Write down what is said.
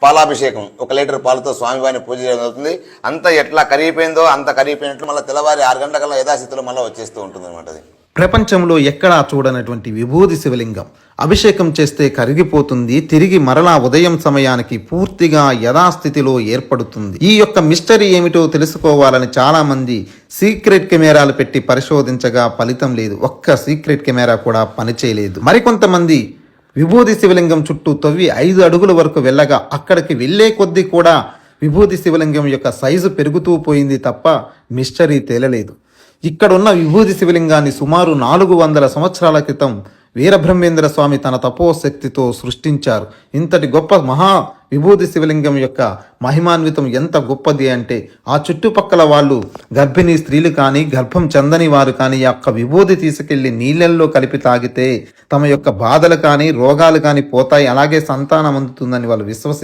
పాలాభిషేకం, 1 లీటర్ పాలతో స్వామివారిని పూజ చేయడం అవుతుంది. అంత ఎట్లా కరిగిపోయిందో అంత కరిగిపోయినట్లు మళ్ళీ తెల్లవారి 6 గంటల యథాస్థితిలో మళ్ళీ వచ్చేస్తూ ఉంటుంది అనమాట. అది ప్రపంచంలో ఎక్కడా చూడనటువంటి విభూది శివలింగం. అభిషేకం చేస్తే కరిగిపోతుంది, తిరిగి మరలా ఉదయం సమయానికి పూర్తిగా యథాస్థితిలో ఏర్పడుతుంది. ఈ యొక్క మిస్టరీ ఏమిటో తెలుసుకోవాలని చాలా మంది సీక్రెట్ కెమెరాలు పెట్టి పరిశోధించగా ఫలితం లేదు. ఒక్క సీక్రెట్ కెమెరా కూడా పనిచేయలేదు. మరికొంతమంది విభూది శివలింగం చుట్టూ తవ్వి 5 అడుగుల వరకు వెళ్ళగా అక్కడికి వెళ్లే కొద్దీ కూడా విభూది శివలింగం యొక్క సైజు పెరుగుతూ పోయింది తప్ప మిస్టరీ తేలలేదు. ఇక్కడున్న విభూది శివలింగాన్ని సుమారు 400 సంవత్సరాల క్రితం వీరబ్రహ్మేంద్ర స్వామి తన తపోశక్తితో సృష్టించారు. ఇంతటి గొప్ప మహా విభూది శివలింగం యొక్క మహిమాన్వితం ఎంత గొప్పది అంటే ఆ చుట్టుపక్కల వాళ్ళు గర్భిణీ స్త్రీలు కానీ గర్భం చెందని వారు కానీ ఈ యొక్క విభూది తీసుకెళ్లి నీళ్ళల్లో కలిపి తాగితే తమ యొక్క బాధలు కానీ రోగాలు కానీ పోతాయి, అలాగే సంతానం అందుతుందని వాళ్ళు విశ్వసిస్తారు.